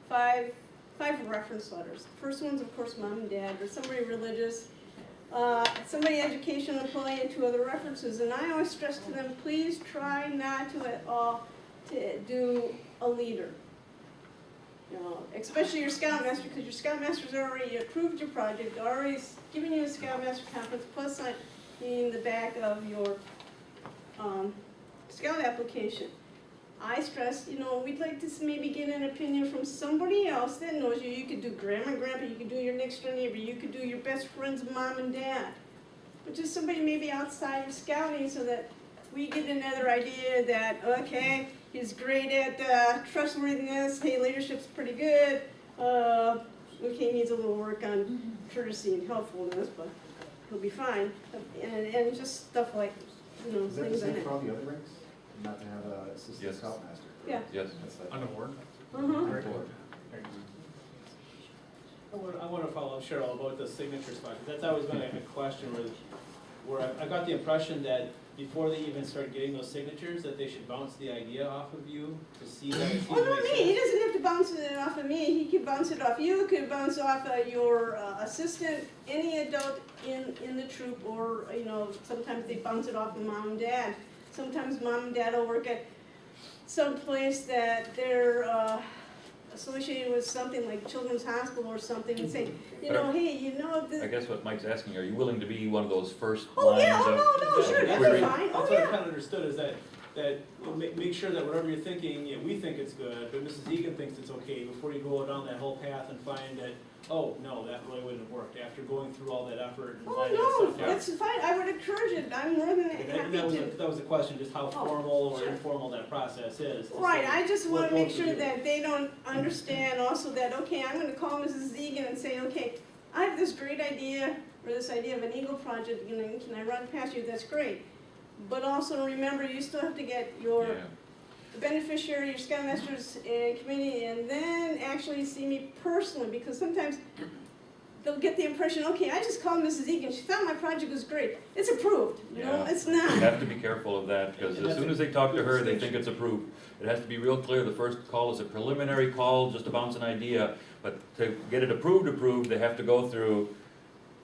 five reference letters. First one's, of course, mom and dad, or somebody religious, somebody educational employee, and 2 other references. And I always stress to them, please try not to at all to do a leader. You know, especially your scoutmaster, because your scoutmaster's already approved your project, already given you a scoutmaster conference, plus in the back of your scout application. I stress, you know, we'd like to maybe get an opinion from somebody else that knows you. You could do grandma and grandpa, you could do your next door neighbor, you could do your best friend's mom and dad. But just somebody maybe outside of scouting so that we get another idea that, okay, he's great at trustworthiness, hey, leadership's pretty good, okay, needs a little work on courtesy and helpfulness, but he'll be fine. And just stuff like, you know, Is that the things like same that. for all the other ranks? Not to have an assistant Yes. scoutmaster? Yeah. Yes. That's like. On the board? Uh-huh. I want to follow up Cheryl about the signature spot, because that's always been a question where I got the impression that before they even start getting those signatures, that they should bounce the idea off of you to see that it Well, not makes me, he sense. doesn't have to bounce it off of me, he could bounce it off you, could bounce off your assistant, any adult in the troop, or, you know, sometimes they bounce it off of mom and dad. Sometimes mom and dad will work at some place that they're associated with something like Children's Hospital or something, and say, you know, hey, you know, this. I guess what Mike's asking, are you willing to be one of those first Oh, lines yeah, of? oh, no, sure, That's that'd be right. fine, oh, That's what I yeah. kind of understood, is that make sure that whatever you're thinking, yeah, we think it's good, but Mrs. Egan thinks it's okay, before you go down that whole path and find that, oh, no, that really wouldn't have worked, after going through all that effort and Oh, finding no, stuff out. that's fine, I would encourage it, I'm more than And happy that was to. that was the question, just how formal or sure. informal that process is. to Right, say I just what wanna make both of sure you- that they don't understand also that, okay, I'm gonna call Mrs. Egan and say, okay, I have this great idea, or this idea of an Eagle project, you know, can I run past you, that's great. But also remember, you still have to get your Yeah. beneficiary, your scoutmasters committee, and then actually see me personally, because sometimes they'll get the impression, okay, I just called Mrs. Egan, she thought my project was great, it's approved. No, Yeah. it's You not. have to be careful of that, because as soon as they talk to her, they think it's approved. It has to be real clear, the first call is a preliminary call, just to bounce an idea, but to get it approved, they have to go through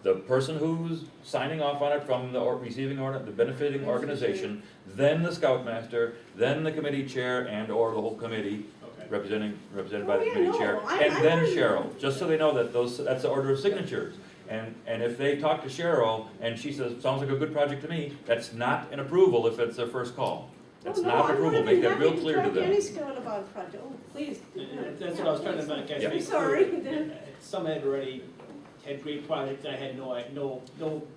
the person who's signing off on it from the receiving order, the benefiting organization, then the scoutmaster, then the committee chair and/or the whole committee, Okay. represented by the Oh, yeah, committee no, chair, I and then wouldn't- Cheryl, just so they know that that's the order of signatures. And if they talk to Cheryl and she says, sounds like a good project to me, that's not an approval if it's their first call. That's Oh, no, not I'm approval, more make than that real happy to clear to talk Any them. scout about a project, oh, please. And that's what I was trying to make, guys, Yeah. make Sorry. clear. Some had already had great projects, I had no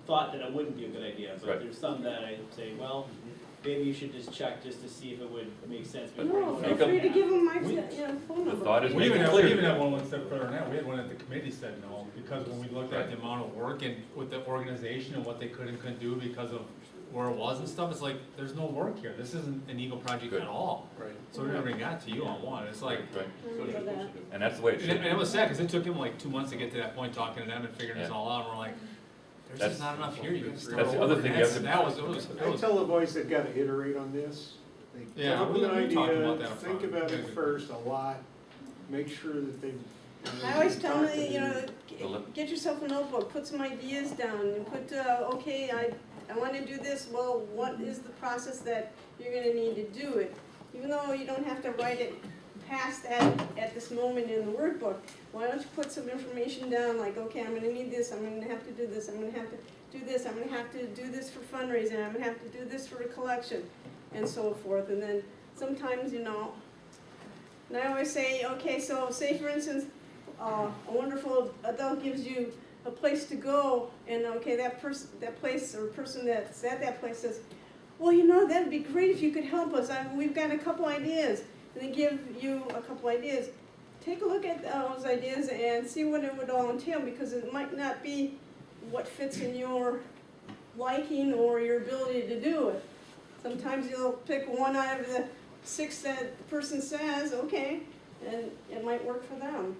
thought that it wouldn't be a good idea, but Right. there's some that I say, well, maybe you should just check just to see if it would make sense before you No, go feel down. Make free to give them my, We- phone The number. thought is We make even it had, clear. we even had one step further than that, we had one that the committee said no, because when we looked at the amount of work and with the organization and what they could and couldn't do because of where it was and stuff, it's like, there's no work here, this isn't an Eagle project Good. at all. Right. So we never even got to you on one, it's like, Right, I remember that. and that's the way it should and be. it was sad, cause it took him like 2 months to get to that point, talking to them and figuring this Yeah. all out, and we're like, there's That's- just not enough here, you gotta start that's the over. other thing And you have to- That was, it I was, tell the boys they've got to iterate on this. They Yeah, come up with an we talked about idea, that up think front. about Yeah, it good. first a lot, make sure that they. I always tell them, you know, Well, get yourself a notebook, put some ideas down, and put, okay, I wanna do this, well, what is the process that you're gonna need to do it? Even though you don't have to write it past at this moment in the workbook, why don't you put some information down, like, okay, I'm gonna need this, I'm gonna have to do this, I'm gonna have to do this, I'm gonna have to do this for fundraising, I'm gonna have to do this for a collection, and so forth, and then sometimes, you know, and I always say, okay, so say for instance, a wonderful adult gives you a place to go, and okay, that place or person that's at that place says, well, you know, that'd be great if you could help us, we've got a couple ideas, and they give you a couple ideas. Take a look at those ideas and see what it would all entail, because it might not be what fits in your liking or your ability to do it. Sometimes you'll pick one out of the 6 that the person says, okay, and it might work for them.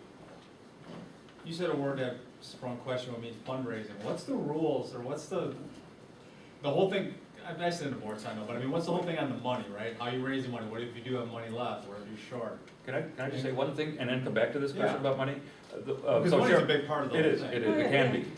you said a word that sprung question with me, fundraising, what's the rules, or what's the whole thing, I said the board, so I know, but I mean, what's the whole thing on the money, right? How you raising money, what if you do have money left, where if you're short? Can I just say one thing and then come back to this question Yeah. about money? Because So money's a Cheryl- big part of the It whole is, thing. it is,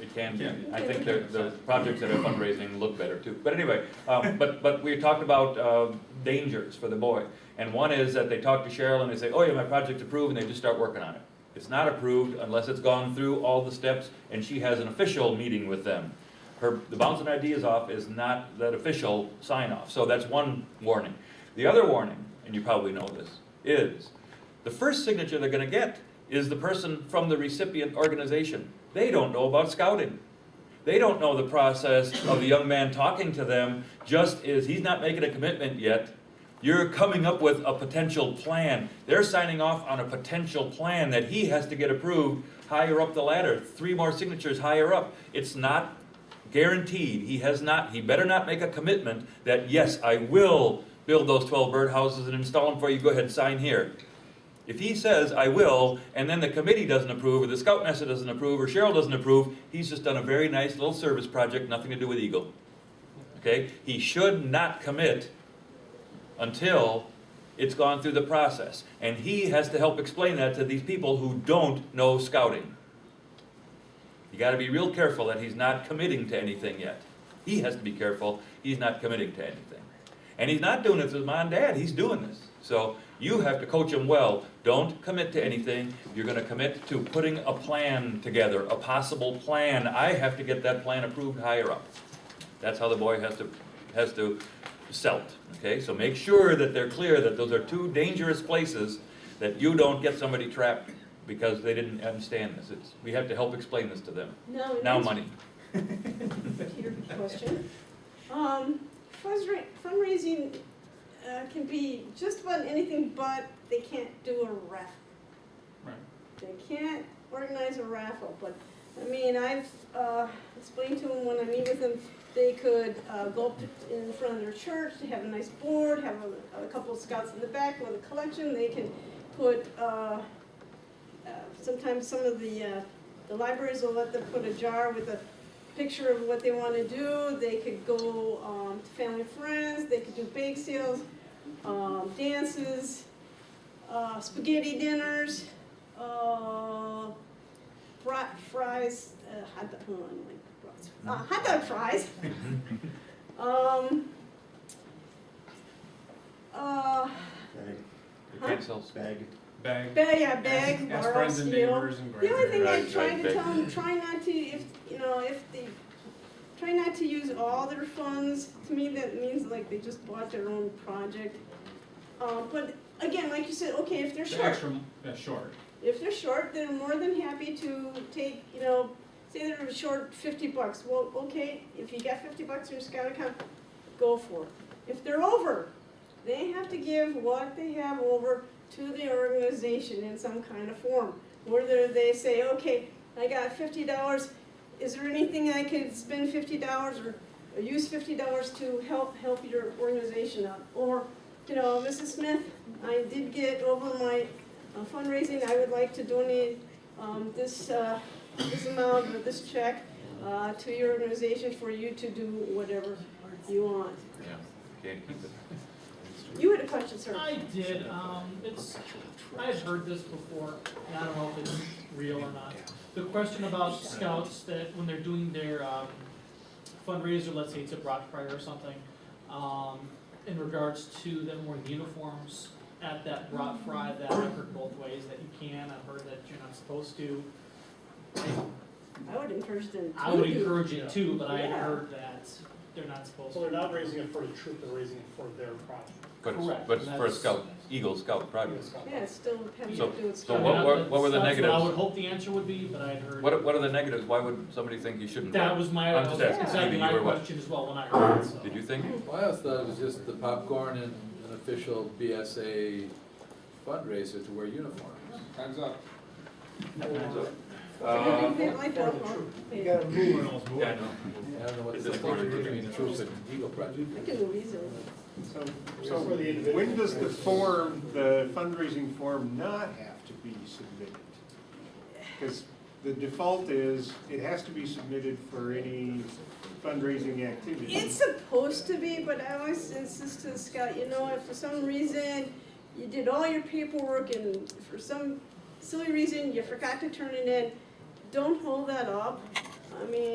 it can be. I think the projects that are fundraising look better too. But anyway, but we talked about dangers for the boy. And one is that they talk to Cheryl and they say, oh yeah, my project's approved, and they just start working on it. It's not approved unless it's gone through all the steps and she has an official meeting with them. The bouncing ideas off is not that official sign off, so that's one warning. The other warning, and you probably know this, is the first signature they're gonna get is the person from the recipient organization. They don't know about scouting. They don't know the process of the young man talking to them, just as he's not making a commitment yet. You're coming up with a potential plan. They're signing off on a potential plan that he has to get approved higher up the ladder, 3 more signatures higher up. It's not guaranteed. He better not make a commitment that, yes, I will build those 12 birdhouses and install them for you, go ahead and sign here. If he says, I will, and then the committee doesn't approve, or the Scoutmaster doesn't approve, or Cheryl doesn't approve, he's just done a very nice little service project, nothing to do with Eagle. Okay? He should not commit until it's gone through the process. And he has to help explain that to these people who don't know scouting. You gotta be real careful that he's not committing to anything yet. He has to be careful, he's not committing to anything. And he's not doing it with his mom and dad, he's doing this. So you have to coach him well. Don't commit to anything. You're gonna commit to putting a plan together, a possible plan. I have to get that plan approved higher up. That's how the boy has to sell it, okay? So make sure that they're clear that those are 2 dangerous places, that you don't get somebody trapped because they didn't understand this. We have to help explain this to them. Now money. To your question. Fundraising can be just about anything, but they can't do a raffle. Right. They can't organize a raffle, but, I mean, I've explained to them when I meet with them, they could go up in front of their church, they have a nice board, have a couple of scouts in the back with a collection, they can put, sometimes some of the libraries will let them put a jar with a picture of what they want to do. They could go to family and friends, they could do bake sales, dances, spaghetti dinners, fries, hot dog fries. You can't sell Bag. Bag. Bag, Ask bar friends and steel. neighbors and The only thing I Right, try right, to tell them, try not to, try not to use all their funds. To me, that means like they just bought their own project. But again, like you said, okay, if they're The short, extra, short. if they're short, they're more than happy to take, say they're short $50. Well, okay, if you got $50 in your scout account, go for it. If they're over, they have to give what they have over to the organization in some kind of form. Whether they say, okay, I got $50, is there anything I could spend $50 or use $50 to help your organization out? Or, Mrs. Smith, I did get over my fundraising, I would like to donate this amount or this check to your organization for you to do whatever you want. Yeah, can't keep it. You had a question, sir. I did, I had heard this before, and I don't know if it's real or not. The question about scouts that when they're doing their fundraiser, let's say it's a Brock Fire or something, in regards to them wearing uniforms at that Brock Fry, that I've heard both ways, that you can, I've heard that you're not supposed to. I would encourage them to. I would encourage it too, but I had Yeah. heard that they're not supposed So to. they're not raising it for the troop, they're raising it for their project. Correct, But it's for a that's- scout, Eagle Scout project. Yeah, it's still having So- to do with so scouting. what were the That's negatives? what I would hope the answer would be, but I had heard. What are the negatives? Why would somebody think you shouldn't? That was my, I'm just asking, exactly maybe my you were what? question as well when I heard it, so. Did you think? Well, I always thought it was just the popcorn and an official BSA fundraiser to wear uniforms. Time's up. They like that one. You gotta move. We're almost moving. Yeah, I know. I don't know what Is the this difference corner? between the troops and Eagle Project. I can move easily. So when does the fundraising form not have to be submitted? Because the default is, it has to be submitted for any fundraising activity. It's supposed to be, but I always insist to the scout, you know, if for some reason you did all your paperwork and for some silly reason you forgot to turn it in, don't hold that up. I mean,